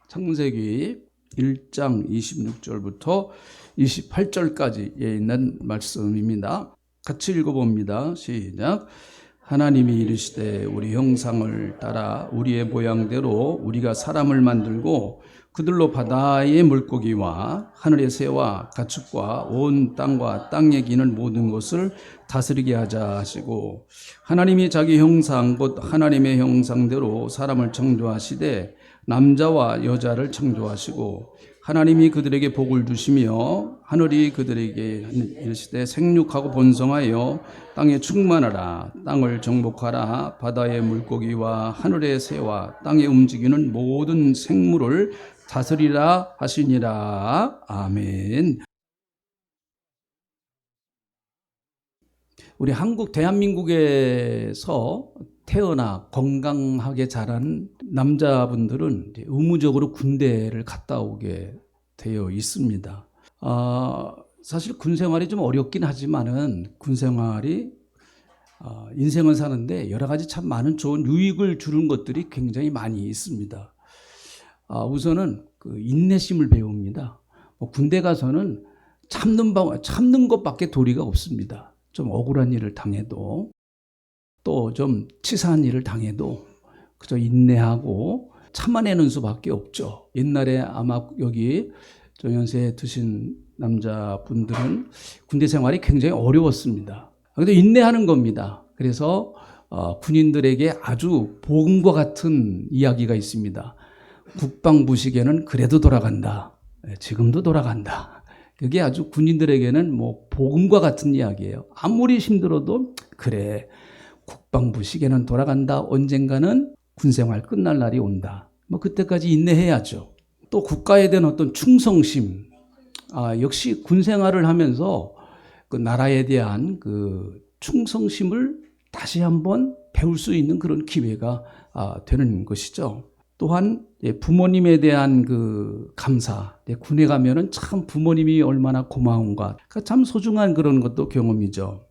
창세기 1장 26절부터 28절까지에 있는 말씀입니다. 같이 읽어봅니다. 시작. 하나님이 이르시되 우리 형상을 따라 우리의 모양대로 우리가 사람을 만들고 그들로 바다의 물고기와 하늘의 새와 가축과 온 땅과 땅에 기는 모든 것을 다스리게 하자 하시고, 하나님이 자기 형상 곧 하나님의 형상대로 사람을 창조하시되 남자와 여자를 창조하시고, 하나님이 그들에게 복을 주시며 하늘이 그들에게 이르시되 생육하고 번성하여 땅에 충만하라. 땅을 정복하라. 바다의 물고기와 하늘의 새와 땅에 움직이는 모든 생물을 다스리라 하시니라. 아멘. 우리 한국 대한민국에서 태어나 건강하게 자란 남자분들은 의무적으로 군대를 갔다 오게 되어 있습니다. 사실 군 생활이 좀 어렵긴 하지만은 군 생활이 인생을 사는데 여러 가지 참 많은 좋은 유익을 주는 것들이 굉장히 많이 있습니다. 우선은 그 인내심을 배웁니다. 군대 가서는 참는 것밖에 도리가 없습니다. 좀 억울한 일을 당해도, 또 좀 치사한 일을 당해도 그저 인내하고 참아내는 수밖에 없죠. 옛날에 아마 여기 정연세 드신 남자분들은 군대 생활이 굉장히 어려웠습니다. 그래도 인내하는 겁니다. 그래서 군인들에게 아주 복음과 같은 이야기가 있습니다. 국방부식에는 그래도 돌아간다. 지금도 돌아간다. 그게 아주 군인들에게는 복음과 같은 이야기예요. 아무리 힘들어도 그래, 국방부식에는 돌아간다. 언젠가는 군생활 끝날 날이 온다. 그때까지 인내해야죠. 또 국가에 대한 어떤 충성심. 역시 군생활을 하면서 그 나라에 대한 그 충성심을 다시 한번 배울 수 있는 그런 기회가 되는 것이죠. 또한 부모님에 대한 그 감사. 군에 가면은 참 부모님이 얼마나 고마운가. 참 소중한 그런 것도 경험이죠.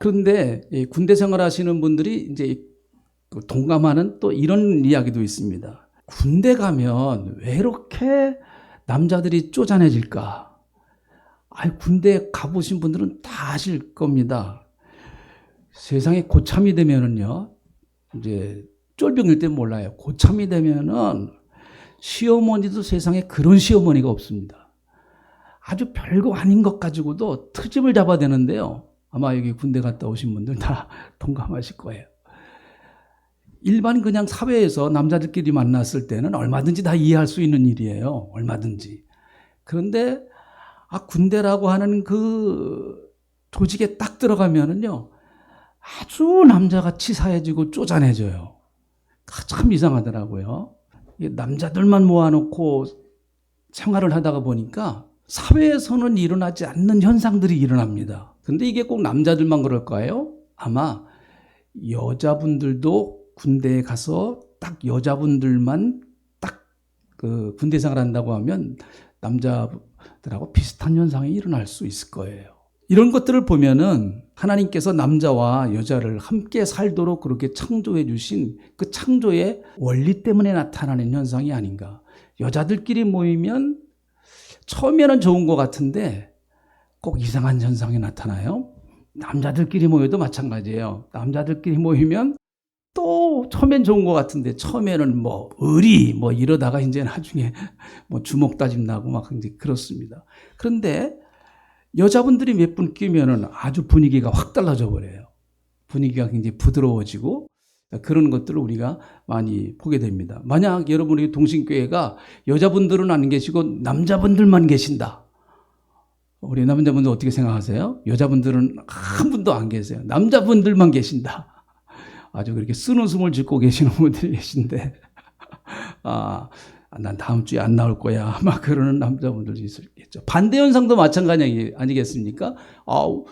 그런데 군대 생활 하시는 분들이 이제 동감하는 또 이런 이야기도 있습니다. 군대 가면 왜 이렇게 남자들이 쪼잔해질까? 군대 가보신 분들은 다 아실 겁니다. 세상에 고참이 되면은요, 이제 쫄병일 때 몰라요. 고참이 되면은 시어머니도 세상에 그런 시어머니가 없습니다. 아주 별거 아닌 것 가지고도 트집을 잡아야 되는데요. 아마 여기 군대 갔다 오신 분들 다 동감하실 거예요. 일반 그냥 사회에서 남자들끼리 만났을 때는 얼마든지 다 이해할 수 있는 일이에요. 얼마든지. 그런데 군대라고 하는 그 조직에 딱 들어가면은요, 아주 남자가 치사해지고 쪼잔해져요. 참 이상하더라고요. 남자들만 모아놓고 생활을 하다가 보니까 사회에서는 일어나지 않는 현상들이 일어납니다. 근데 이게 꼭 남자들만 그럴까요? 아마 여자분들도 군대에 가서 딱 여자분들만 딱 그 군대 생활 한다고 하면 남자들하고 비슷한 현상이 일어날 수 있을 거예요. 이런 것들을 보면은 하나님께서 남자와 여자를 함께 살도록 그렇게 창조해 주신 그 창조의 원리 때문에 나타나는 현상이 아닌가. 여자들끼리 모이면 처음에는 좋은 것 같은데 꼭 이상한 현상이 나타나요. 남자들끼리 모여도 마찬가지예요. 남자들끼리 모이면 또 처음엔 좋은 것 같은데 처음에는 의리 이러다가 이제 나중에 주먹 다짐 나고 막 이제 그렇습니다. 그런데 여자분들이 몇 분 끼면은 아주 분위기가 확 달라져 버려요. 분위기가 굉장히 부드러워지고 그런 것들을 우리가 많이 보게 됩니다. 만약 여러분의 동신교회가 여자분들은 안 계시고 남자분들만 계신다. 우리 남자분들 어떻게 생각하세요? 여자분들은 한 분도 안 계세요. 남자분들만 계신다. 아주 그렇게 쓰는 숨을 짓고 계시는 분들이 계신데, 난 다음 주에 안 나올 거야. 막 그러는 남자분들도 있겠죠. 반대 현상도 마찬가지 아니겠습니까?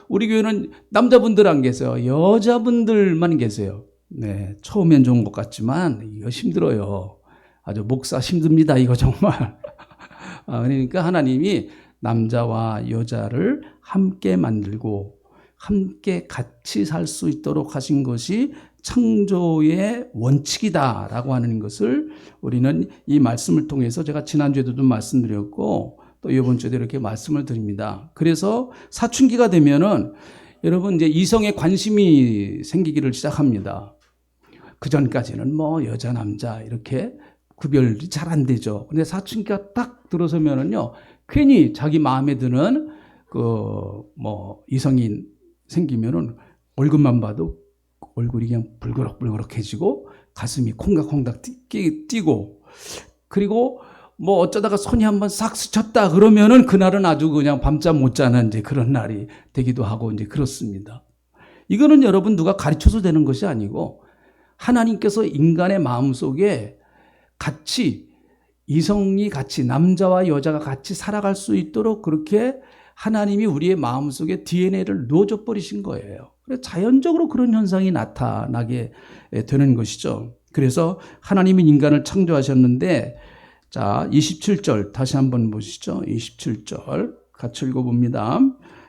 우리 교회는 남자분들 안 계세요. 여자분들만 계세요. 네, 처음엔 좋은 것 같지만 이거 힘들어요. 아주 목사 힘듭니다. 이거 정말. 그러니까 하나님이 남자와 여자를 함께 만들고 함께 같이 살 수 있도록 하신 것이 창조의 원칙이다라고 하는 것을 우리는 이 말씀을 통해서 제가 지난주에도 좀 말씀드렸고 또 이번 주에도 이렇게 말씀을 드립니다. 그래서 사춘기가 되면은 여러분 이제 이성에 관심이 생기기를 시작합니다. 그 전까지는 뭐 여자 남자 이렇게 구별이 잘 안 되죠. 근데 사춘기가 딱 들어서면은요 괜히 자기 마음에 드는 그 뭐 이성이 생기면은 얼굴만 봐도 얼굴이 그냥 불그럭불그럭해지고 가슴이 콩닥콩닥 뛰고 그리고 뭐 어쩌다가 손이 한번 싹 스쳤다 그러면은 그날은 아주 그냥 밤잠 못 자는 이제 그런 날이 되기도 하고 이제 그렇습니다. 이거는 여러분 누가 가르쳐서 되는 것이 아니고 하나님께서 인간의 마음속에 같이 이성이 같이 남자와 여자가 같이 살아갈 수 있도록 그렇게 하나님이 우리의 마음속에 DNA를 넣어줘 버리신 거예요. 그래서 자연적으로 그런 현상이 나타나게 되는 것이죠. 그래서 하나님은 인간을 창조하셨는데 자 27절 다시 한번 보시죠. 27절 같이 읽어봅니다.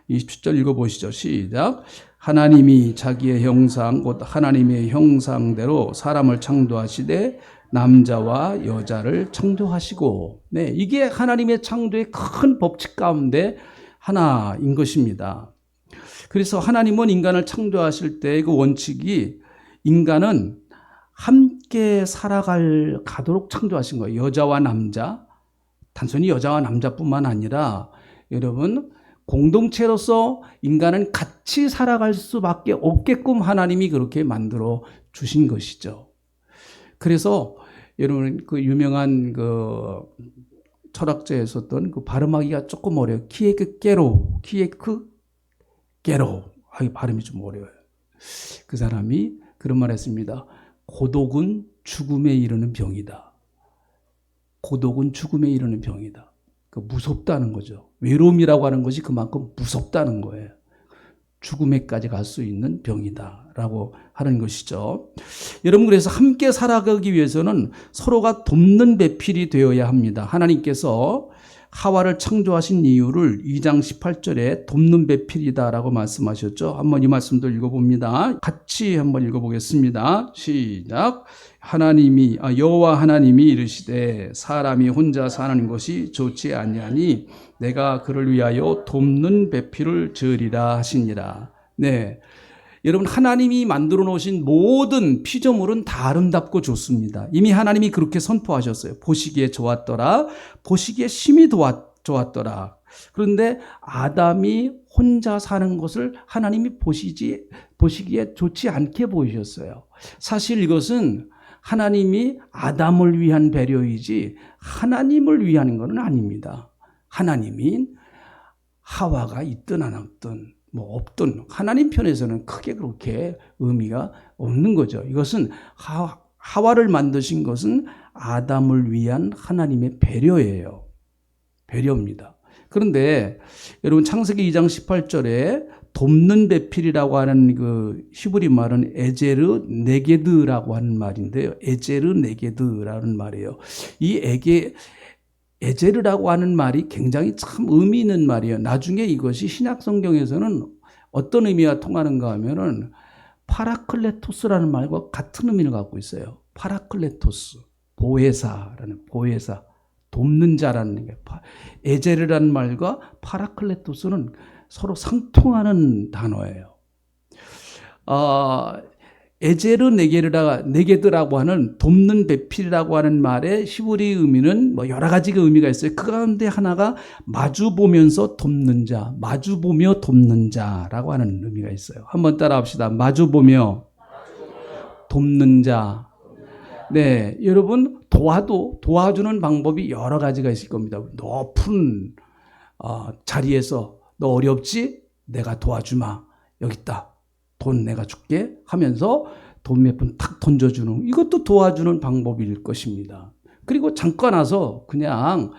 27절 읽어보시죠. 시작. 하나님이 자기의 형상 곧 하나님의 형상대로 사람을 창조하시되 남자와 여자를 창조하시고 네, 이게 하나님의 창조의 큰 법칙 가운데 하나인 것입니다. 그래서 하나님은 인간을 창조하실 때 그 원칙이 인간은 함께 가도록 창조하신 거예요. 여자와 남자, 단순히 여자와 남자뿐만 아니라 여러분 공동체로서 인간은 같이 살아갈 수밖에 없게끔 하나님이 그렇게 만들어 주신 것이죠. 그래서 여러분 그 유명한 그 철학자에 썼던 그 발음하기가 조금 어려워요. 키에크 게로. 발음이 좀 어려워요. 그 사람이 그런 말 했습니다. 고독은 죽음에 이르는 병이다. 고독은 죽음에 이르는 병이다. 그 무섭다는 거죠. 외로움이라고 하는 것이 그만큼 무섭다는 거예요. 죽음에까지 갈 수 있는 병이다라고 하는 것이죠. 여러분 그래서 함께 살아가기 위해서는 서로가 돕는 배필이 되어야 합니다. 하나님께서 하와를 창조하신 이유를 2장 18절에 돕는 배필이다라고 말씀하셨죠. 한번 이 말씀도 읽어봅니다. 같이 한번 읽어보겠습니다. 시작. 여호와 하나님이 이르시되 사람이 혼자 사는 것이 좋지 아니하니 내가 그를 위하여 돕는 배필을 지으리라 하시니라. 네, 여러분 하나님이 만들어 놓으신 모든 피조물은 다 아름답고 좋습니다. 이미 하나님이 그렇게 선포하셨어요. 보시기에 좋았더라. 보시기에 심히 좋았더라. 그런데 아담이 혼자 사는 것을 하나님이 보시기에 좋지 않게 보이셨어요. 사실 이것은 하나님이 아담을 위한 배려이지 하나님을 위한 것은 아닙니다. 하나님이 하와가 있든 안 없든 뭐 없든 하나님 편에서는 크게 그렇게 의미가 없는 거죠. 이것은 하와를 만드신 것은 아담을 위한 하나님의 배려예요. 배려입니다. 그런데 여러분 창세기 2장 18절에 돕는 배필이라고 하는 그 히브리 말은 에제르 네게드라고 하는 말인데요. 에제르 네게드라는 말이에요. 이 에제르라고 하는 말이 굉장히 참 의미 있는 말이에요. 나중에 이것이 신약 성경에서는 어떤 의미가 통하는가 하면은 파라클레토스라는 말과 같은 의미를 갖고 있어요. 파라클레토스, 보혜사, 돕는 자라는 게 에제르라는 말과 파라클레토스는 서로 상통하는 단어예요. 에제르 네게드라고 하는 돕는 배필이라고 하는 말의 히브리 의미는 뭐 여러 가지가 의미가 있어요. 그 가운데 하나가 마주보면서 돕는 자, 마주보며 돕는 자라고 하는 의미가 있어요. 한번 따라 합시다. 마주보며 돕는 자. 네, 여러분 도와주는 방법이 여러 가지가 있을 겁니다. 높은 자리에서 너 어렵지? 내가 도와주마. 여기 있다. 돈 내가 줄게 하면서 돈 몇 푼 탁 던져주는 이것도 도와주는 방법일 것입니다. 그리고 잠깐 와서 그냥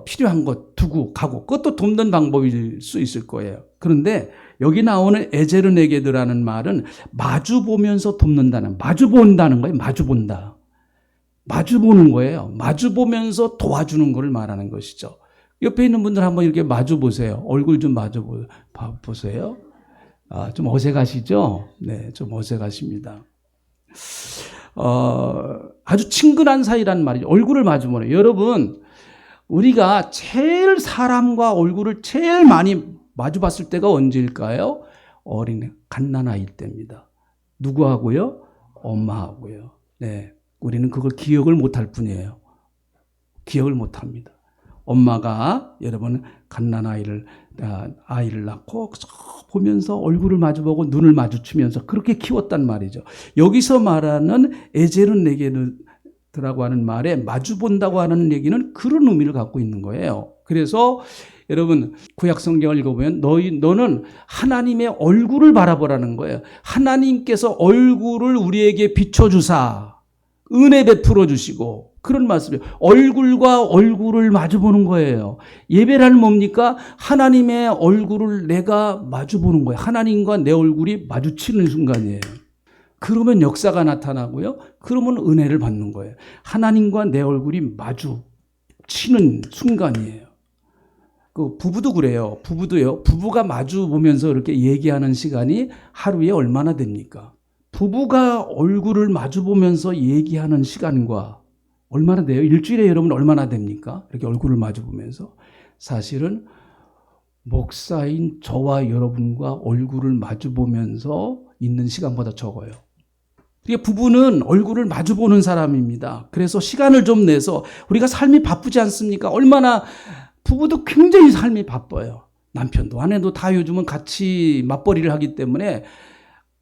필요한 것 두고 가고 그것도 돕는 방법일 수 있을 거예요. 그런데 여기 나오는 에제르네게드라는 말은 마주보면서 돕는다는, 마주본다는 거예요. 마주본다. 마주보는 거예요. 마주보면서 도와주는 것을 말하는 것이죠. 옆에 있는 분들 한번 이렇게 마주보세요. 얼굴 좀 마주보세요. 좀 어색하시죠? 네, 좀 어색하십니다. 아주 친근한 사이란 말이죠. 얼굴을 마주보는. 여러분, 우리가 제일 사람과 얼굴을 제일 많이 마주봤을 때가 언제일까요? 갓난아이일 때입니다. 누구하고요? 엄마하고요. 네, 우리는 그걸 기억을 못할 뿐이에요. 기억을 못합니다. 엄마가 여러분 갓난아이를 낳고 보면서 얼굴을 마주보고 눈을 마주치면서 그렇게 키웠단 말이죠. 여기서 말하는 에젤은 내게라고 하는 말에 마주본다고 하는 얘기는 그런 의미를 갖고 있는 거예요. 그래서 여러분 구약 성경을 읽어보면 너는 하나님의 얼굴을 바라보라는 거예요. 하나님께서 얼굴을 우리에게 비춰주사 은혜 베풀어 주시고 그런 말씀이에요. 얼굴과 얼굴을 마주보는 거예요. 예배란 뭡니까? 하나님의 얼굴을 내가 마주보는 거예요. 하나님과 내 얼굴이 마주치는 순간이에요. 그러면 역사가 나타나고요. 그러면 은혜를 받는 거예요. 하나님과 내 얼굴이 마주치는 순간이에요. 그 부부도 그래요. 부부도요. 부부가 마주 보면서 이렇게 얘기하는 시간이 하루에 얼마나 됩니까? 부부가 얼굴을 마주 보면서 얘기하는 시간과 얼마나 돼요? 일주일에 여러분 얼마나 됩니까? 이렇게 얼굴을 마주 보면서. 사실은 목사인 저와 여러분과 얼굴을 마주 보면서 있는 시간보다 적어요. 부부는 얼굴을 마주 보는 사람입니다. 그래서 시간을 좀 내서 우리가 삶이 바쁘지 않습니까? 얼마나 부부도 굉장히 삶이 바빠요. 남편도 아내도 다 요즘은 같이 맞벌이를 하기 때문에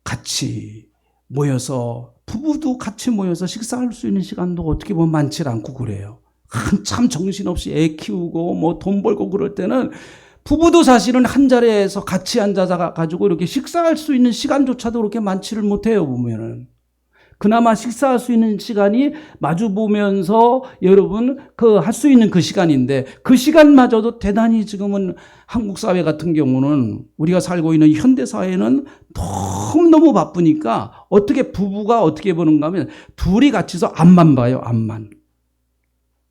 같이 모여서 부부도 같이 모여서 식사할 수 있는 시간도 어떻게 보면 많지 않고 그래요. 한참 정신없이 애 키우고 뭐 돈 벌고 그럴 때는 부부도 사실은 한 자리에서 같이 앉아서 가지고 이렇게 식사할 수 있는 시간조차도 그렇게 많지를 못해요, 보면은. 그나마 식사할 수 있는 시간이 마주 보면서 여러분 할 수 있는 그 시간인데 그 시간마저도 대단히 지금은 한국 사회 같은 경우는 우리가 살고 있는 현대 사회는 너무 바쁘니까 어떻게 부부가 어떻게 보는가 하면 둘이 같이서 앞만 봐요.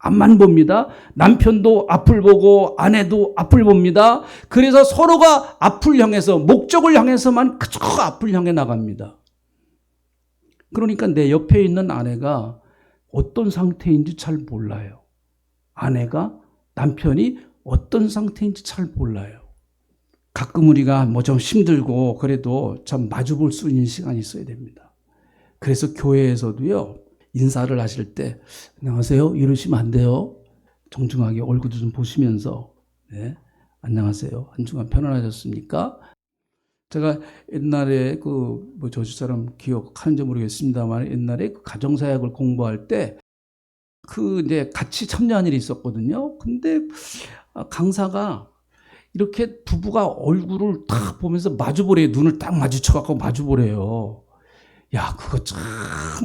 앞만 봅니다. 남편도 앞을 보고 아내도 앞을 봅니다. 그래서 서로가 앞을 향해서 목적을 향해서만 그저 앞을 향해 나갑니다. 그러니까 내 옆에 있는 아내가 어떤 상태인지 잘 몰라요. 아내가 남편이 어떤 상태인지 잘 몰라요. 가끔 우리가 뭐 좀 힘들고 그래도 참 마주 볼 수 있는 시간이 있어야 됩니다. 그래서 교회에서도요. 인사를 하실 때 안녕하세요 이러시면 안 돼요. 정중하게 얼굴도 좀 보시면서 네, 안녕하세요. 한 주간 편안하셨습니까? 제가 옛날에 저 사람 기억하는지 모르겠습니다만 옛날에 가정사역을 공부할 때 이제 같이 참여한 일이 있었거든요. 근데 강사가 이렇게 부부가 얼굴을 딱 보면서 마주보래요. 눈을 딱 마주쳐갖고 마주보래요. 야, 그거 참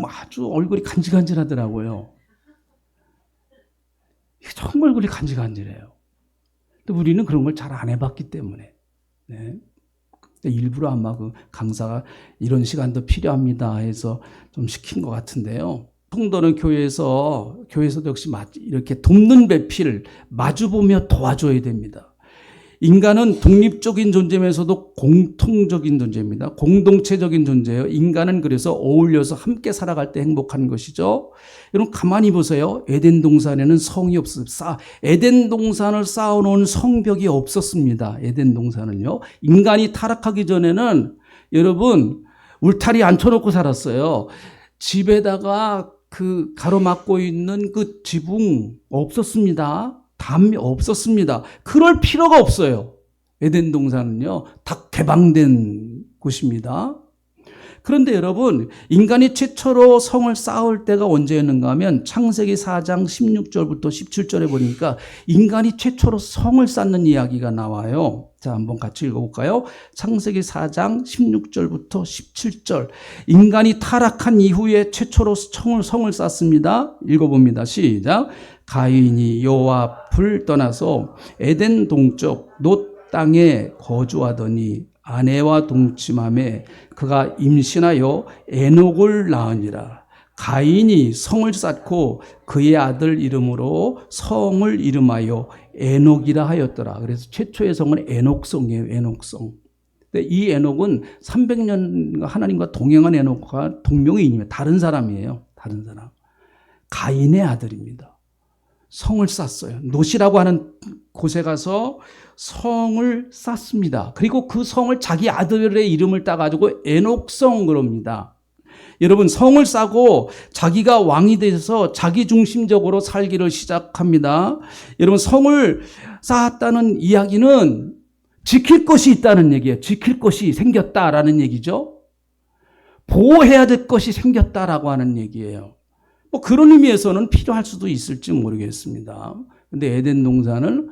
아주 얼굴이 간질간질하더라고요. 정말 얼굴이 간질간질해요. 근데 우리는 그런 걸 잘 안 해봤기 때문에. 네. 일부러 아마 그 강사가 이런 시간도 필요합니다 해서 좀 시킨 것 같은데요. 성도는 교회에서도 역시 이렇게 돕는 배필 마주보며 도와줘야 됩니다. 인간은 독립적인 존재면서도 공통적인 존재입니다. 공동체적인 존재예요. 인간은 그래서 어울려서 함께 살아갈 때 행복한 것이죠. 여러분 가만히 보세요. 에덴 동산에는 성이 없었어요. 에덴 동산을 쌓아놓은 성벽이 없었습니다. 에덴 동산은요. 인간이 타락하기 전에는 여러분 울타리 앉혀놓고 살았어요. 집에다가 가로막고 있는 그 지붕 없었습니다. 담이 없었습니다. 그럴 필요가 없어요. 에덴 동산은요. 다 개방된 곳입니다. 그런데 여러분 인간이 최초로 성을 쌓을 때가 언제였는가 하면 창세기 4장 16절부터 17절에 보니까 인간이 최초로 성을 쌓는 이야기가 나와요. 자, 한번 같이 읽어볼까요? 창세기 4장 16절부터 17절. 인간이 타락한 이후에 최초로 성을 쌓습니다. 읽어봅니다. 시작. 가인이 여호와 앞을 떠나서 에덴 동쪽 놋 땅에 거주하더니 아내와 동침함에 그가 임신하여 에녹을 낳으니라. 가인이 성을 쌓고 그의 아들 이름으로 성을 이름하여 에녹이라 하였더라. 그래서 최초의 성은 에녹성이에요. 에녹성. 근데 이 에녹은 300년 하나님과 동행한 에녹과 동명이인이에요. 다른 사람이에요. 다른 사람. 가인의 아들입니다. 성을 쌓았어요. 노시라고 하는 곳에 가서 성을 쌓습니다. 그리고 그 성을 자기 아들의 이름을 따가지고 에녹성 그럽니다. 여러분, 성을 쌓고 자기가 왕이 돼서 자기 중심적으로 살기를 시작합니다. 여러분, 성을 쌓았다는 이야기는 지킬 것이 있다는 얘기예요. 지킬 것이 생겼다라는 얘기죠. 보호해야 될 것이 생겼다라고 하는 얘기예요. 뭐 그런 의미에서는 필요할 수도 있을지 모르겠습니다. 근데 에덴 동산을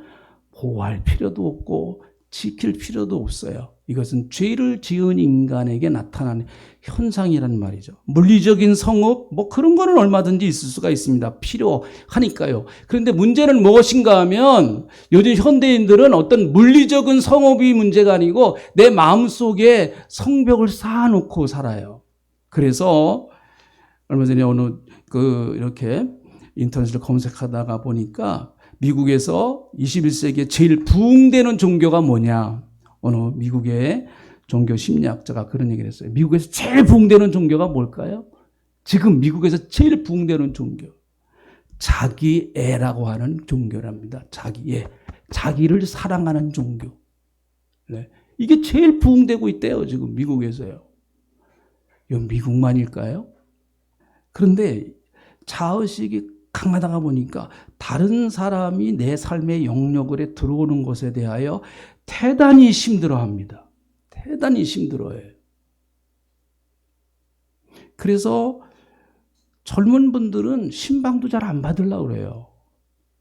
보호할 필요도 없고 지킬 필요도 없어요. 이것은 죄를 지은 인간에게 나타나는 현상이란 말이죠. 물리적인 성업 뭐 그런 거는 얼마든지 있을 수가 있습니다. 필요하니까요. 그런데 문제는 무엇인가 하면 요즘 현대인들은 어떤 물리적인 성업이 문제가 아니고 내 마음속에 성벽을 쌓아놓고 살아요. 그래서 얼마 전에 어느 이렇게 인터넷을 검색하다가 보니까 미국에서 21세기에 제일 부흥되는 종교가 뭐냐? 어느 미국의 종교 심리학자가 그런 얘기를 했어요. 미국에서 제일 부흥되는 종교가 뭘까요? 지금 미국에서 제일 부흥되는 종교. 자기애라고 하는 종교랍니다. 자기애. 자기를 사랑하는 종교. 네. 이게 제일 부흥되고 있대요. 지금 미국에서요. 이건 미국만일까요? 그런데 자의식이 강하다가 보니까 다른 사람이 내 삶의 영역에 들어오는 것에 대하여 대단히 힘들어합니다. 대단히 힘들어해요. 그래서 젊은 분들은 신방도 잘 안 받으려고 그래요.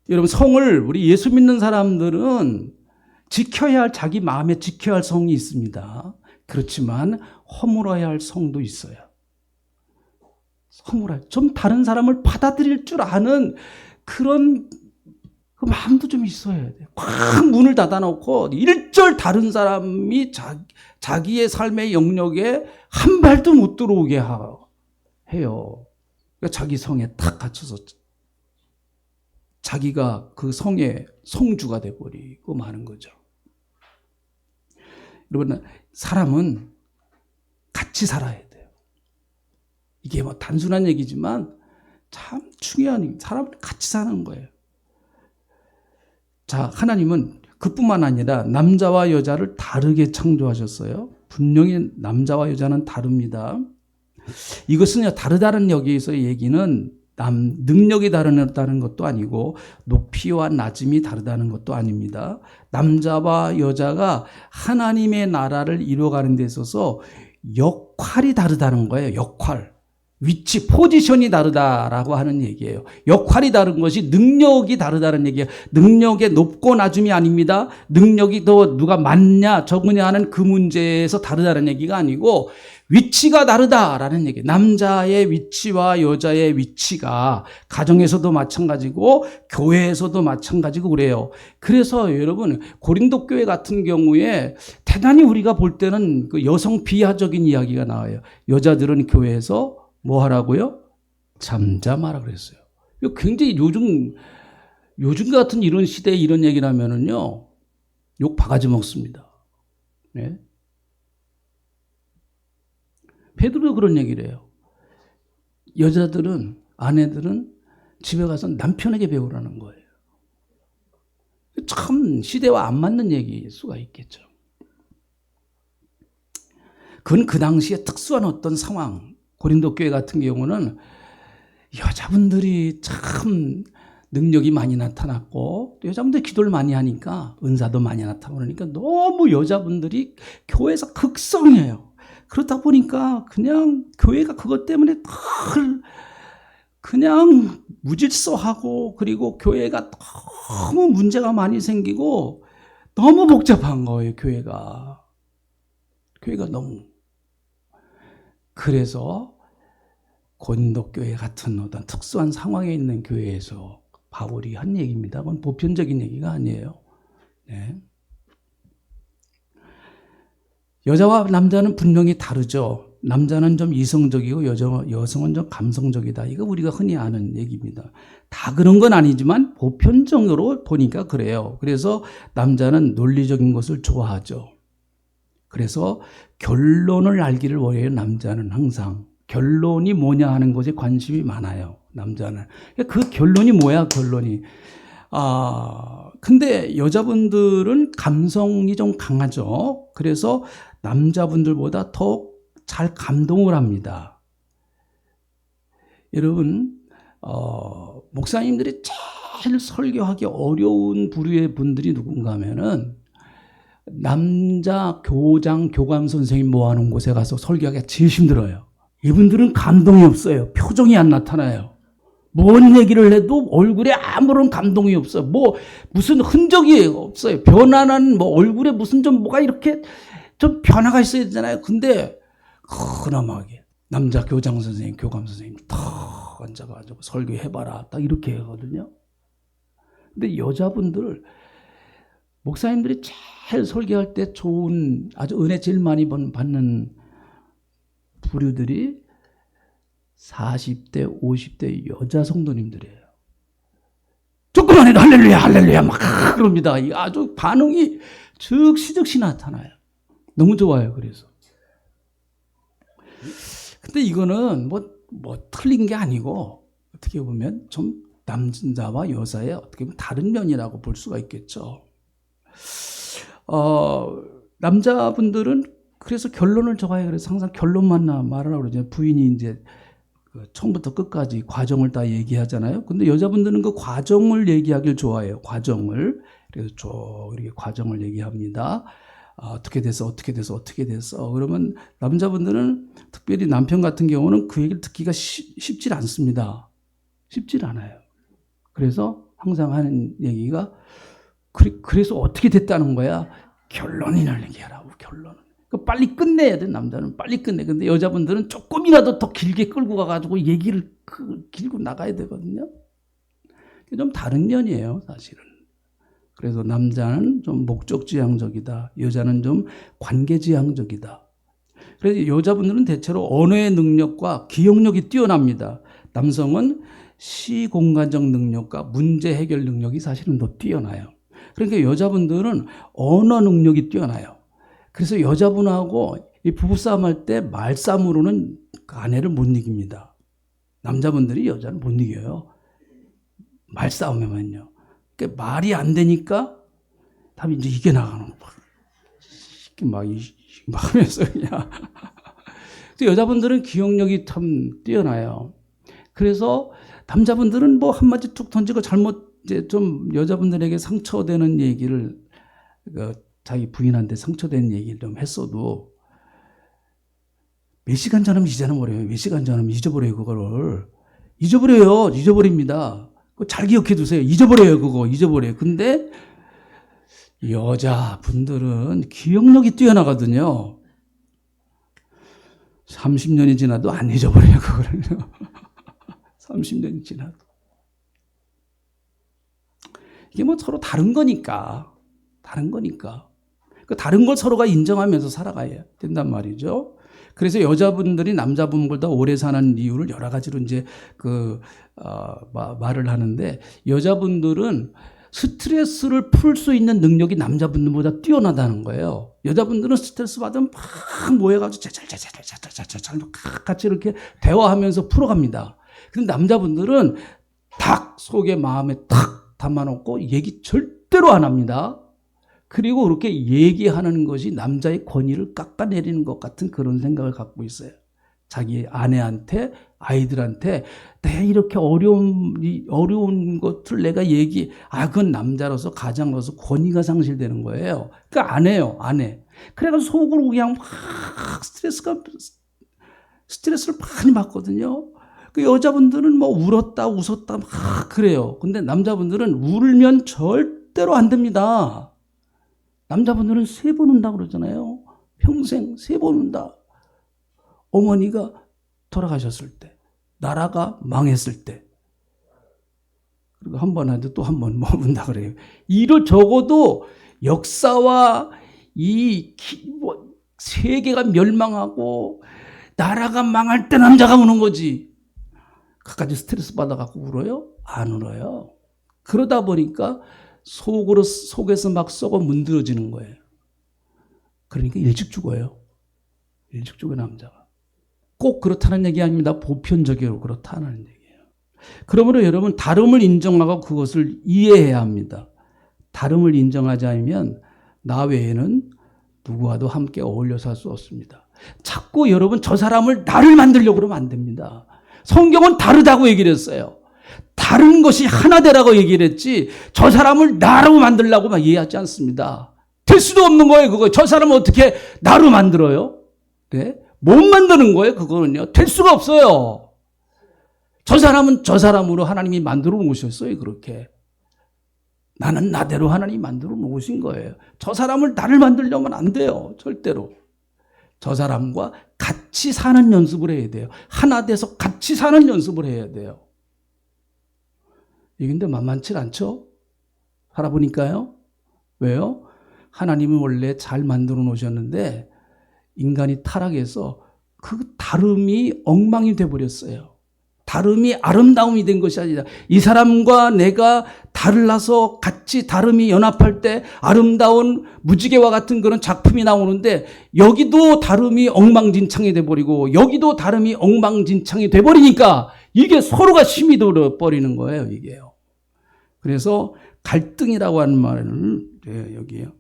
여러분, 성을 우리 예수 믿는 사람들은 지켜야 할, 자기 마음에 지켜야 할 성이 있습니다. 그렇지만 허물어야 할 성도 있어요. 좀 다른 사람을 받아들일 줄 아는 그런 그 마음도 좀 있어야 돼요. 꽉 문을 닫아놓고 일절 다른 사람이 자기의 삶의 영역에 한 발도 못 들어오게 해요. 그러니까 자기 성에 탁 갇혀서 자기가 그 성의 성주가 돼버리고 마는 거죠. 여러분, 사람은 같이 살아야 돼요. 이게 뭐 단순한 얘기지만 참 중요한, 사람을 같이 사는 거예요. 자, 하나님은 그뿐만 아니라 남자와 여자를 다르게 창조하셨어요. 분명히 남자와 여자는 다릅니다. 이것은 다르다는 여기에서의 얘기는 능력이 다르다는 것도 아니고 높이와 낮음이 다르다는 것도 아닙니다. 남자와 여자가 하나님의 나라를 이루어가는 데 있어서 역할이 다르다는 거예요. 역할. 위치, 포지션이 다르다라고 하는 얘기예요. 역할이 다른 것이 능력이 다르다는 얘기예요. 능력의 높고 낮음이 아닙니다. 능력이 더 누가 많냐 적으냐 하는 그 문제에서 다르다는 얘기가 아니고 위치가 다르다라는 얘기예요. 남자의 위치와 여자의 위치가 가정에서도 마찬가지고 교회에서도 마찬가지고 그래요. 그래서 여러분, 고린도 교회 같은 경우에 대단히 우리가 볼 때는 그 여성 비하적인 이야기가 나와요. 여자들은 교회에서 뭐 하라고요? 잠잠하라 그랬어요. 이거 굉장히 요즘 같은 이런 시대에 이런 얘기를 하면은요, 욕 바가지 먹습니다. 네? 베드로도 그런 얘기를 해요. 여자들은, 아내들은 집에 가서 남편에게 배우라는 거예요. 참 시대와 안 맞는 얘기일 수가 있겠죠. 그건 그 당시에 특수한 어떤 상황, 고린도 교회 같은 경우는 여자분들이 참 능력이 많이 나타났고 여자분들이 기도를 많이 하니까 은사도 많이 나타나고 그러니까 너무 여자분들이 교회에서 극성이에요. 그러다 보니까 그냥 교회가 그것 때문에 그냥 무질서하고 그리고 교회가 너무 문제가 많이 생기고 너무 복잡한 거예요. 교회가 너무. 그래서 고린도 교회 같은 어떤 특수한 상황에 있는 교회에서 바울이 한 얘기입니다. 그건 보편적인 얘기가 아니에요. 네. 여자와 남자는 분명히 다르죠. 남자는 좀 이성적이고 여성은 좀 감성적이다. 이거 우리가 흔히 아는 얘기입니다. 다 그런 건 아니지만 보편적으로 보니까 그래요. 그래서 남자는 논리적인 것을 좋아하죠. 그래서 결론을 알기를 원해요. 남자는 항상 결론이 뭐냐 하는 것에 관심이 많아요. 남자는. 그 결론이 뭐야, 결론이. 근데 여자분들은 감성이 좀 강하죠. 그래서 남자분들보다 더 잘 감동을 합니다. 여러분, 목사님들이 제일 설교하기 어려운 부류의 분들이 누군가 하면은 남자 교장, 교감 선생님 모아놓은 곳에 가서 설교하기가 제일 힘들어요. 이분들은 감동이 없어요. 표정이 안 나타나요. 뭔 얘기를 해도 얼굴에 아무런 감동이 없어요. 무슨 흔적이 없어요. 변화는 얼굴에 무슨 뭐가 이렇게 좀 변화가 있어야 되잖아요. 근데 그나마하게 남자 교장 선생님, 교감 선생님 탁 앉아가지고 설교해봐라. 딱 이렇게 하거든요. 근데 여자분들, 목사님들이 제일 설교할 때 좋은, 아주 은혜 제일 많이 받는 부류들이 40대, 50대 여자 성도님들이에요. 조금만 해도 할렐루야, 할렐루야 막 그럽니다. 아주 반응이 즉시 나타나요. 너무 좋아요. 그래서. 근데 이거는 틀린 게 아니고 어떻게 보면 좀 남자와 여자의 어떻게 보면 다른 면이라고 볼 수가 있겠죠. 남자분들은 그래서 결론을 적어야, 그래서 항상 결론만 말하라고 그러죠. 부인이 이제 처음부터 끝까지 과정을 다 얘기하잖아요. 근데 여자분들은 그 과정을 얘기하길 좋아해요. 과정을. 그래서 이렇게 과정을 얘기합니다. 어떻게 돼서. 그러면 남자분들은 특별히 남편 같은 경우는 그 얘기를 듣기가 쉽질 않습니다. 쉽질 않아요. 그래서 항상 하는 얘기가 그래서 어떻게 됐다는 거야? 결론이나 얘기하라고, 결론은. 빨리 끝내야 돼, 남자는. 빨리 끝내. 근데 여자분들은 조금이라도 더 길게 끌고 가가지고 얘기를 길고 나가야 되거든요. 좀 다른 면이에요, 사실은. 그래서 남자는 좀 목적지향적이다. 여자는 좀 관계지향적이다. 그래서 여자분들은 대체로 언어의 능력과 기억력이 뛰어납니다. 남성은 시공간적 능력과 문제 해결 능력이 사실은 더 뛰어나요. 그러니까 여자분들은 언어 능력이 뛰어나요. 그래서 여자분하고 이 부부싸움 할 때 말싸움으로는 아내를 못 이깁니다. 남자분들이 여자를 못 이겨요. 말싸움에만요. 그러니까 말이 안 되니까 답이 이제 이겨나가는 거예요. 막 하면서 그냥. 여자분들은 기억력이 참 뛰어나요. 그래서 남자분들은 한마디 툭 던지고 이제 좀 여자분들에게 상처되는 얘기를, 자기 부인한테 상처되는 얘기를 좀 했어도 몇 시간 전이면 잊어버려요. 몇 시간 전이면 잊어버려요. 그거를. 잊어버립니다. 잘 기억해 두세요. 잊어버려요. 근데 여자분들은 기억력이 뛰어나거든요. 30년이 지나도 안 잊어버려요. 그거를. 30년이 지나도. 이게 서로 다른 거니까. 그 다른 걸 서로가 인정하면서 살아가야 된단 말이죠. 그래서 여자분들이 남자분보다 오래 사는 이유를 여러 가지로 이제 말을 하는데, 여자분들은 스트레스를 풀 수 있는 능력이 남자분들보다 뛰어나다는 거예요. 여자분들은 스트레스 받으면 막 모여가지고 잘 같이 이렇게 대화하면서 풀어갑니다. 근데 남자분들은 탁 속에 마음에 탁 담아놓고 얘기 절대로 안 합니다. 그리고 그렇게 얘기하는 것이 남자의 권위를 깎아내리는 것 같은 그런 생각을 갖고 있어요. 자기 아내한테, 아이들한테 내가 이렇게 어려운 것을 내가 그건 남자로서, 가장으로서 권위가 상실되는 거예요. 그러니까 안 해요, 안 해. 그래가지고 속으로 그냥 막 스트레스를 많이 받거든요. 그 여자분들은 울었다, 웃었다 막 그래요. 근데 남자분들은 울면 절대로 안 됩니다. 남자분들은 3번 운다 그러잖아요. 평생 3번 운다. 어머니가 돌아가셨을 때, 나라가 망했을 때, 그리고 한 번 하는데 또 한 번 운다 그래요. 이를 적어도 역사와 세계가 멸망하고 나라가 망할 때 남자가 우는 거지. 그까지 스트레스 받아갖고 울어요? 안 울어요. 그러다 보니까 속에서 막 썩어 문드러지는 거예요. 그러니까 일찍 죽어요. 일찍 죽어 남자가. 꼭 그렇다는 얘기 아닙니다. 보편적으로 그렇다는 얘기예요. 그러므로 여러분 다름을 인정하고 그것을 이해해야 합니다. 다름을 인정하지 않으면 나 외에는 누구와도 함께 어울려 살 수 없습니다. 자꾸 여러분 저 사람을 나를 만들려고 그러면 안 됩니다. 성경은 다르다고 얘기를 했어요. 다른 것이 하나 되라고 얘기를 했지 저 사람을 나로 만들려고 막 이해하지 않습니다. 될 수도 없는 거예요. 그거 저 사람을 어떻게 나로 만들어요? 네? 못 만드는 거예요. 그거는요. 될 수가 없어요. 저 사람은 저 사람으로 하나님이 만들어 놓으셨어요. 그렇게. 나는 나대로 하나님이 만들어 놓으신 거예요. 저 사람을 나를 만들려면 안 돼요. 절대로. 저 사람과 같이 사는 연습을 해야 돼요. 하나 돼서 같이 사는 연습을 해야 돼요. 이게 근데 만만치 않죠? 살아보니까요. 왜요? 하나님은 원래 잘 만들어 놓으셨는데 인간이 타락해서 그 다름이 엉망이 돼버렸어요. 다름이 아름다움이 된 것이 아니라 이 사람과 내가 달라서 같이 다름이 연합할 때 아름다운 무지개와 같은 그런 작품이 나오는데 여기도 다름이 엉망진창이 돼버리고 여기도 다름이 엉망진창이 돼버리니까 이게 서로가 심이 되어버리는 거예요. 이게요. 그래서 갈등이라고 하는 말을 여기요.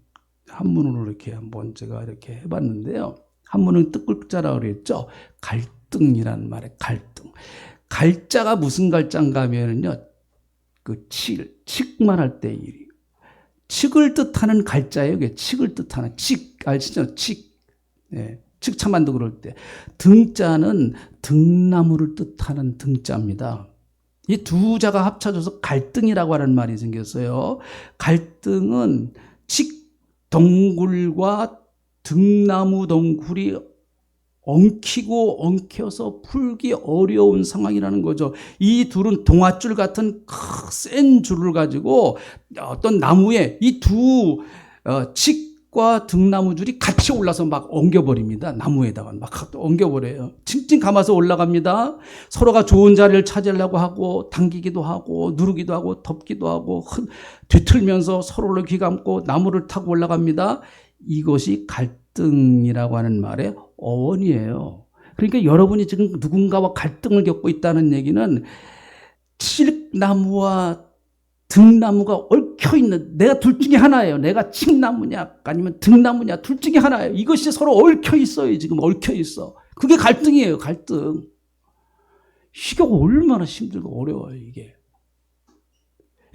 한문으로 이렇게 한번 제가 이렇게 해봤는데요. 한문은 뜻글자라고 그랬죠. 갈등이라는 말에 갈등. 갈자가 무슨 갈자인가 하면요. 그 칙만 할 때 일이. 칙을 뜻하는 갈자예요. 이게 칙을 뜻하는 칙. 아시죠? 칙. 네. 칙차만도 그럴 때. 등자는 등나무를 뜻하는 등자입니다. 이 두 자가 합쳐져서 갈등이라고 하는 말이 생겼어요. 갈등은 칙 덩굴과 등나무 덩굴이 엉키고 엉켜서 풀기 어려운 상황이라는 거죠. 이 둘은 동아줄 같은 센 줄을 가지고 어떤 나무에 이 두 칡과 등나무 줄이 같이 올라서 막 엉겨버립니다. 나무에다가 막 엉겨버려요. 칭칭 감아서 올라갑니다. 서로가 좋은 자리를 찾으려고 하고 당기기도 하고 누르기도 하고 덮기도 하고 뒤틀면서 서로를 귀감고 나무를 타고 올라갑니다. 이것이 갈등이라고 하는 말의 어원이에요. 그러니까 여러분이 지금 누군가와 갈등을 겪고 있다는 얘기는 칡나무와 등나무가 얽혀있는, 내가 둘 중에 하나예요. 내가 칡나무냐 아니면 등나무냐 둘 중에 하나예요. 이것이 서로 얽혀있어요. 지금 얽혀있어. 그게 갈등이에요. 갈등. 이게 얼마나 힘들고 어려워요. 이게.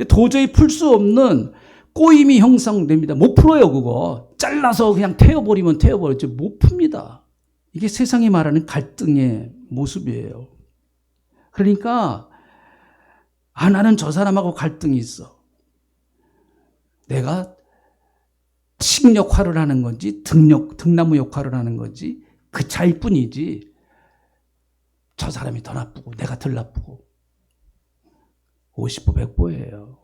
도저히 풀 수 없는 꼬임이 형성됩니다. 못 풀어요. 그거. 잘라서 그냥 태워버리면 태워버렸지 못 풉니다. 이게 세상이 말하는 갈등의 모습이에요. 그러니까 나는 저 사람하고 갈등이 있어. 내가 칡 역할을 하는 건지 등나무 역할을 하는 건지 그 차이일 뿐이지 저 사람이 더 나쁘고 내가 덜 나쁘고 50보 100보예요.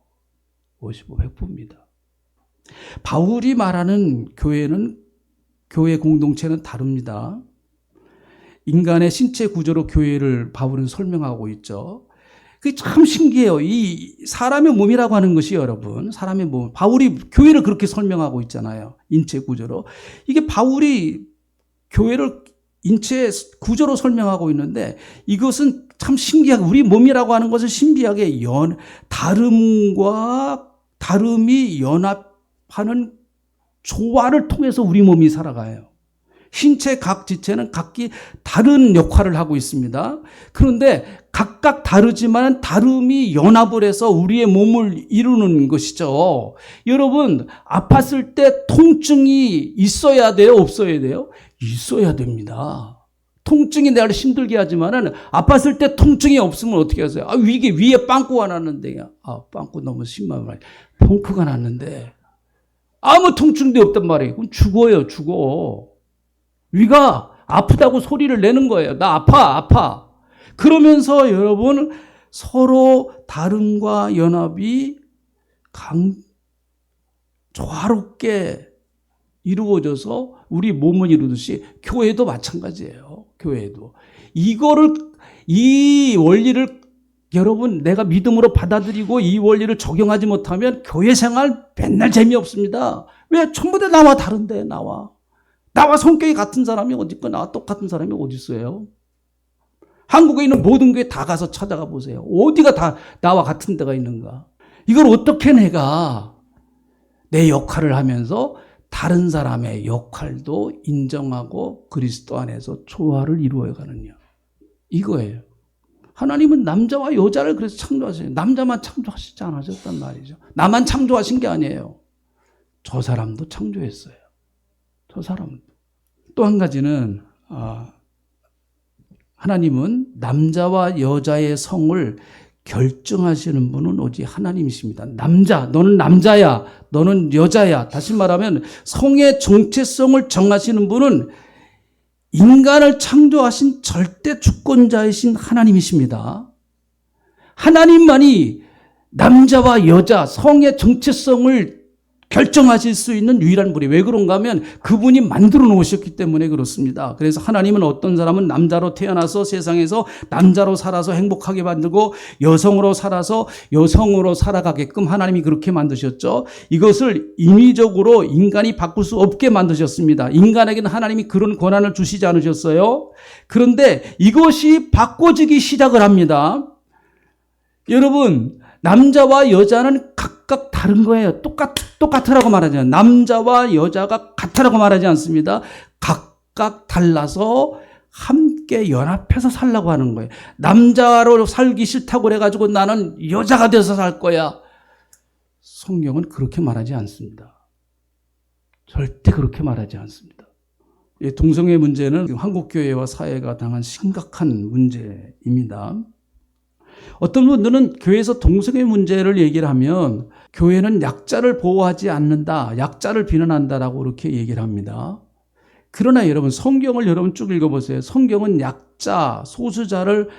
50보 100보입니다. 바울이 말하는 교회 공동체는 다릅니다. 인간의 신체 구조로 교회를 바울은 설명하고 있죠. 그게 참 신기해요. 이 사람의 몸이라고 하는 것이 여러분, 사람의 몸. 바울이 교회를 그렇게 설명하고 있잖아요. 인체 구조로. 이게 바울이 교회를 인체 구조로 설명하고 있는데 이것은 참 신기하게 우리 몸이라고 하는 것은 신비하게 다름이 연합하는 조화를 통해서 우리 몸이 살아가요. 신체 각 지체는 각기 다른 역할을 하고 있습니다. 그런데 각각 다르지만 다름이 연합을 해서 우리의 몸을 이루는 것이죠. 여러분, 아팠을 때 통증이 있어야 돼요? 없어야 돼요? 있어야 됩니다. 통증이 나를 힘들게 하지만은 아팠을 때 통증이 없으면 어떻게 하세요? 이게 위에 빵꾸가 났는데, 빵꾸 너무 심한 말이에요. 펑크가 났는데 아무 통증도 없단 말이에요. 그럼 죽어. 위가 아프다고 소리를 내는 거예요. 나 아파. 그러면서 여러분 서로 다름과 연합이 조화롭게 이루어져서 우리 몸을 이루듯이 교회도 마찬가지예요. 교회도. 이 원리를 여러분 내가 믿음으로 받아들이고 이 원리를 적용하지 못하면 교회 생활 맨날 재미없습니다. 왜? 전부 다 나와 다른데 나와. 나와 성격이 같은 사람이 어디 있고 나와 똑같은 사람이 어디 있어요? 한국에 있는 모든 교회 다 가서 찾아가 보세요. 어디가 다 나와 같은 데가 있는가? 이걸 어떻게 내가 내 역할을 하면서 다른 사람의 역할도 인정하고 그리스도 안에서 조화를 이루어 가느냐. 이거예요. 하나님은 남자와 여자를 그래서 창조하세요. 남자만 창조하시지 않으셨단 말이죠. 나만 창조하신 게 아니에요. 저 사람도 창조했어요. 저 사람도. 또 한 가지는 하나님은 남자와 여자의 성을 결정하시는 분은 오직 하나님이십니다. 남자, 너는 남자야. 너는 여자야. 다시 말하면 성의 정체성을 정하시는 분은 인간을 창조하신 절대 주권자이신 하나님이십니다. 하나님만이 남자와 여자, 성의 정체성을 결정하실 수 있는 유일한 분이 왜 그런가 하면 그분이 만들어 놓으셨기 때문에 그렇습니다. 그래서 하나님은 어떤 사람은 남자로 태어나서 세상에서 남자로 살아서 행복하게 만들고 여성으로 살아서 여성으로 살아가게끔 하나님이 그렇게 만드셨죠. 이것을 인위적으로 인간이 바꿀 수 없게 만드셨습니다. 인간에게는 하나님이 그런 권한을 주시지 않으셨어요. 그런데 이것이 바꿔지기 시작을 합니다. 여러분, 남자와 여자는 각각 다른 거예요. 똑같으라고 말하지 않아요. 남자와 여자가 같으라고 말하지 않습니다. 각각 달라서 함께 연합해서 살라고 하는 거예요. 남자로 살기 싫다고 그래가지고 나는 여자가 돼서 살 거야. 성경은 그렇게 말하지 않습니다. 절대 그렇게 말하지 않습니다. 동성애 문제는 한국교회와 사회가 당한 심각한 문제입니다. 어떤 분들은 교회에서 동성애 문제를 얘기를 하면 교회는 약자를 보호하지 않는다, 약자를 비난한다라고 그렇게 얘기를 합니다. 그러나 여러분, 성경을 여러분 쭉 읽어보세요. 성경은 약자, 소수자를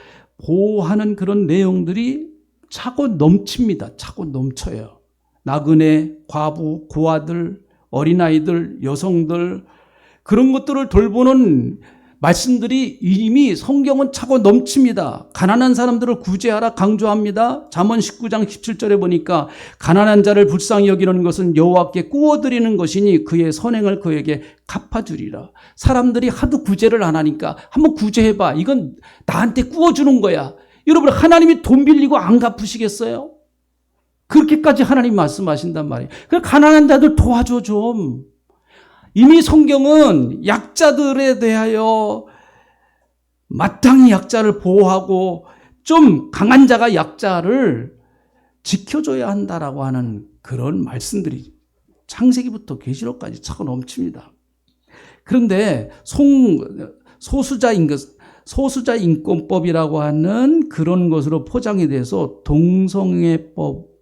보호하는 그런 내용들이 차고 넘칩니다. 차고 넘쳐요. 나그네, 과부, 고아들, 어린아이들, 여성들, 그런 것들을 돌보는 말씀들이 이미 성경은 차고 넘칩니다. 가난한 사람들을 구제하라 강조합니다. 잠언 19장 17절에 보니까 가난한 자를 불쌍히 여기는 것은 여호와께 구워드리는 것이니 그의 선행을 그에게 갚아주리라. 사람들이 하도 구제를 안 하니까 한번 구제해봐. 이건 나한테 구워주는 거야. 여러분, 하나님이 돈 빌리고 안 갚으시겠어요? 그렇게까지 하나님 말씀하신단 말이에요. 그래서 가난한 자들 도와줘 좀. 이미 성경은 약자들에 대하여 마땅히 약자를 보호하고 좀 강한 자가 약자를 지켜줘야 한다라고 하는 그런 말씀들이 창세기부터 계시록까지 차고 넘칩니다. 그런데 소수자 인권법이라고 하는 그런 것으로 포장이 돼서 동성애법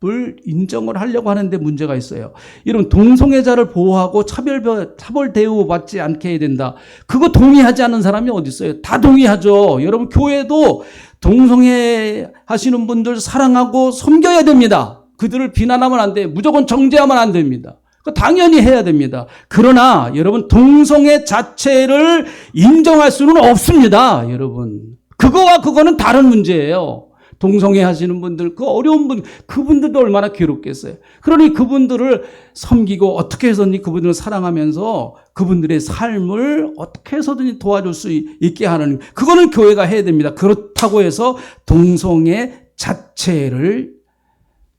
을 인정을 하려고 하는데 문제가 있어요. 이런 동성애자를 보호하고 차별 대우받지 않게 해야 된다. 그거 동의하지 않는 사람이 어디 있어요? 다 동의하죠. 여러분, 교회도 동성애 하시는 분들 사랑하고 섬겨야 됩니다. 그들을 비난하면 안 돼요. 무조건 정죄하면 안 됩니다. 당연히 해야 됩니다. 그러나 여러분, 동성애 자체를 인정할 수는 없습니다. 여러분, 그거와 그거는 다른 문제예요. 동성애 하시는 분들, 그 어려운 분, 그분들도 얼마나 괴롭겠어요. 그러니 그분들을 섬기고 어떻게 해서든지 그분들을 사랑하면서 그분들의 삶을 어떻게 해서든지 도와줄 수 있게 하는, 그거는 교회가 해야 됩니다. 그렇다고 해서 동성애 자체를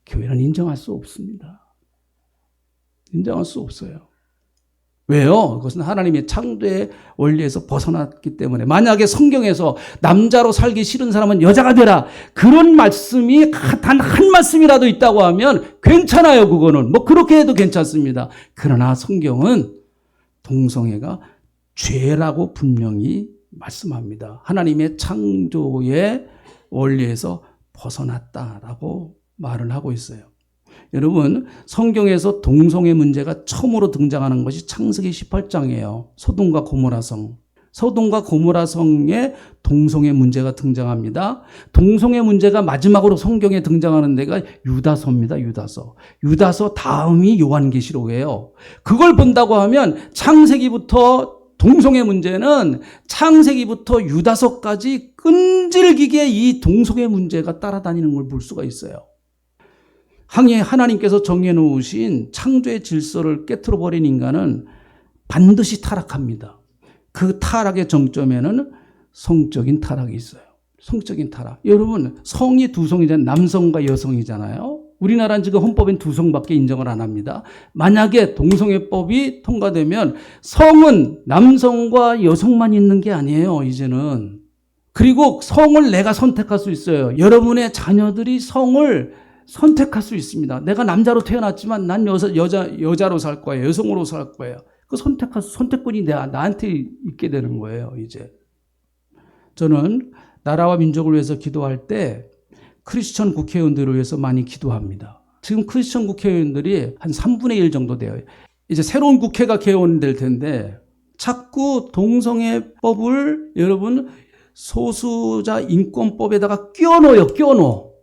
교회는 인정할 수 없습니다. 인정할 수 없어요. 왜요? 그것은 하나님의 창조의 원리에서 벗어났기 때문에. 만약에 성경에서 남자로 살기 싫은 사람은 여자가 되라, 그런 말씀이 단 한 말씀이라도 있다고 하면 괜찮아요. 그거는 뭐 그렇게 해도 괜찮습니다. 그러나 성경은 동성애가 죄라고 분명히 말씀합니다. 하나님의 창조의 원리에서 벗어났다라고 말을 하고 있어요. 여러분, 성경에서 동성애 문제가 처음으로 등장하는 것이 창세기 18장이에요. 소돔과 고모라성. 소돔과 고모라성에 동성애 문제가 등장합니다. 동성애 문제가 마지막으로 성경에 등장하는 데가 유다서입니다. 유다서 다음이 요한계시록이에요. 그걸 본다고 하면 창세기부터 동성애 문제는 창세기부터 유다서까지 끈질기게 이 동성애 문제가 따라다니는 걸 볼 수가 있어요. 하나님께서 정해 놓으신 창조의 질서를 깨트려 버린 인간은 반드시 타락합니다. 그 타락의 정점에는 성적인 타락이 있어요. 성적인 타락. 여러분, 성이 두 성이잖아요. 남성과 여성이잖아요. 우리나라는 지금 헌법엔 두 성밖에 인정을 안 합니다. 만약에 동성애법이 통과되면 성은 남성과 여성만 있는 게 아니에요, 이제는. 그리고 성을 내가 선택할 수 있어요. 여러분의 자녀들이 성을 선택할 수 있습니다. 내가 남자로 태어났지만 난 여자로 살 거예요. 여성으로 살 거예요. 그 선택권이 나한테 있게 되는 거예요, 이제. 저는 나라와 민족을 위해서 기도할 때 크리스천 국회의원들을 위해서 많이 기도합니다. 지금 크리스천 국회의원들이 한 3분의 1 정도 돼요. 이제 새로운 국회가 개원될 텐데 자꾸 동성애법을 여러분 소수자 인권법에다가 끼워넣어.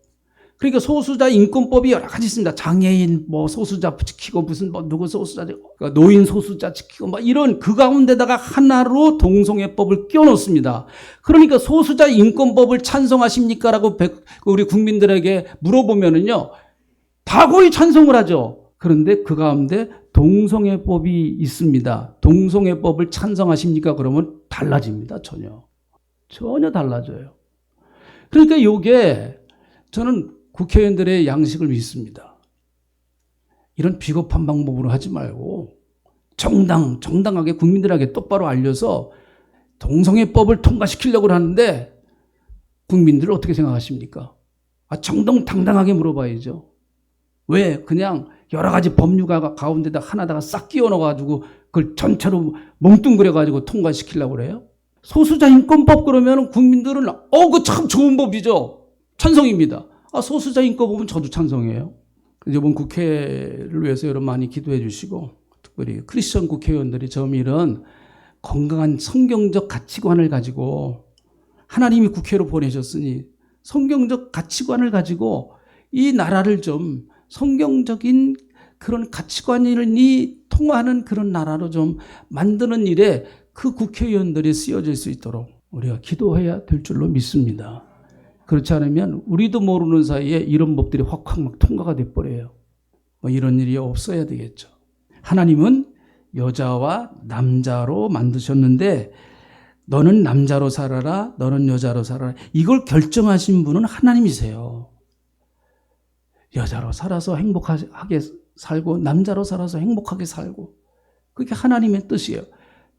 그러니까 소수자 인권법이 여러 가지 있습니다. 장애인 소수자 지키고 무슨 누구 소수자 그러니까 노인 소수자 지키고 이런 그 가운데다가 하나로 동성애법을 끼워넣습니다. 그러니까 소수자 인권법을 찬성하십니까라고 우리 국민들에게 물어보면은요 다 거의 찬성을 하죠. 그런데 그 가운데 동성애법이 있습니다. 동성애법을 찬성하십니까? 그러면 달라집니다. 전혀 달라져요. 그러니까 이게 저는 국회의원들의 양식을 믿습니다. 이런 비겁한 방법으로 하지 말고 정당하게 국민들에게 똑바로 알려서 동성애법을 통과시키려고 하는데 국민들을 어떻게 생각하십니까? 정당당하게 물어봐야죠. 왜 그냥 여러 가지 법률가 가운데다 하나다가 싹 끼워 넣어가지고 그걸 전체로 뭉뚱그려가지고 통과시키려고 그래요? 소수자 인권법 그러면 국민들은 그거 참 좋은 법이죠. 찬성입니다. 소수자 인권법은 저도 찬성해요. 이번 국회를 위해서 여러분 많이 기도해 주시고 특별히 크리스천 국회의원들이 좀 이런 건강한 성경적 가치관을 가지고 하나님이 국회로 보내셨으니 성경적 가치관을 가지고 이 나라를 좀 성경적인 그런 가치관이 통하는 그런 나라로 좀 만드는 일에 그 국회의원들이 쓰여질 수 있도록 우리가 기도해야 될 줄로 믿습니다. 그렇지 않으면 우리도 모르는 사이에 이런 법들이 확 막 통과가 돼버려요. 이런 일이 없어야 되겠죠. 하나님은 여자와 남자로 만드셨는데 너는 남자로 살아라, 너는 여자로 살아라. 이걸 결정하신 분은 하나님이세요. 여자로 살아서 행복하게 살고 남자로 살아서 행복하게 살고 그게 하나님의 뜻이에요.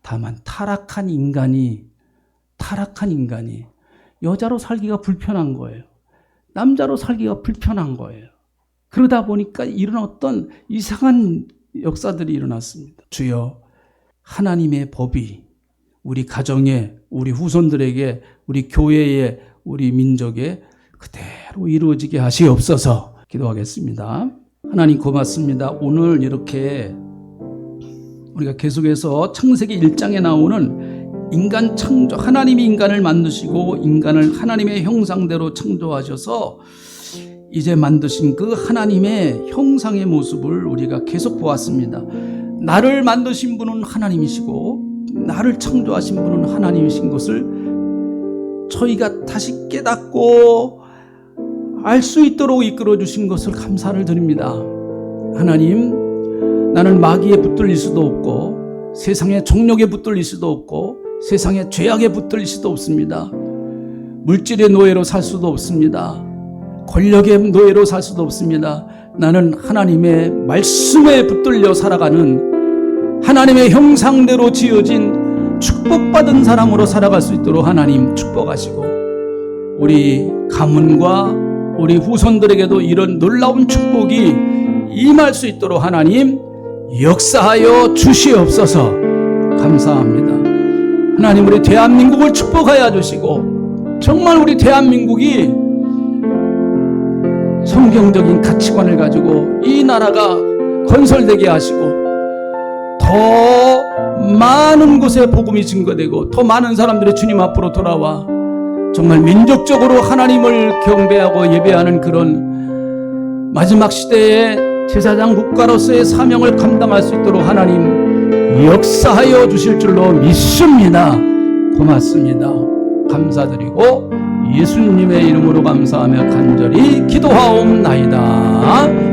다만 타락한 인간이 여자로 살기가 불편한 거예요. 남자로 살기가 불편한 거예요. 그러다 보니까 이런 어떤 이상한 역사들이 일어났습니다. 주여, 하나님의 법이 우리 가정에, 우리 후손들에게, 우리 교회에, 우리 민족에 그대로 이루어지게 하시옵소서. 기도하겠습니다. 하나님 고맙습니다. 오늘 이렇게 우리가 계속해서 창세기 1장에 나오는 인간 창조, 하나님이 인간을 만드시고 인간을 하나님의 형상대로 창조하셔서 이제 만드신 그 하나님의 형상의 모습을 우리가 계속 보았습니다. 나를 만드신 분은 하나님이시고 나를 창조하신 분은 하나님이신 것을 저희가 다시 깨닫고 알 수 있도록 이끌어 주신 것을 감사를 드립니다. 하나님, 나는 마귀에 붙들릴 수도 없고 세상의 정욕에 붙들릴 수도 없고 세상의 죄악에 붙들릴 수도 없습니다. 물질의 노예로 살 수도 없습니다. 권력의 노예로 살 수도 없습니다. 나는 하나님의 말씀에 붙들려 살아가는 하나님의 형상대로 지어진 축복받은 사람으로 살아갈 수 있도록 하나님 축복하시고 우리 가문과 우리 후손들에게도 이런 놀라운 축복이 임할 수 있도록 하나님 역사하여 주시옵소서. 감사합니다. 하나님 우리 대한민국을 축복하여 주시고 정말 우리 대한민국이 성경적인 가치관을 가지고 이 나라가 건설되게 하시고 더 많은 곳에 복음이 증거되고 더 많은 사람들이 주님 앞으로 돌아와 정말 민족적으로 하나님을 경배하고 예배하는 그런 마지막 시대의 제사장 국가로서의 사명을 감당할 수 있도록 하나님 역사하여 주실 줄로 믿습니다. 고맙습니다. 감사드리고 예수님의 이름으로 감사하며 간절히 기도하옵나이다.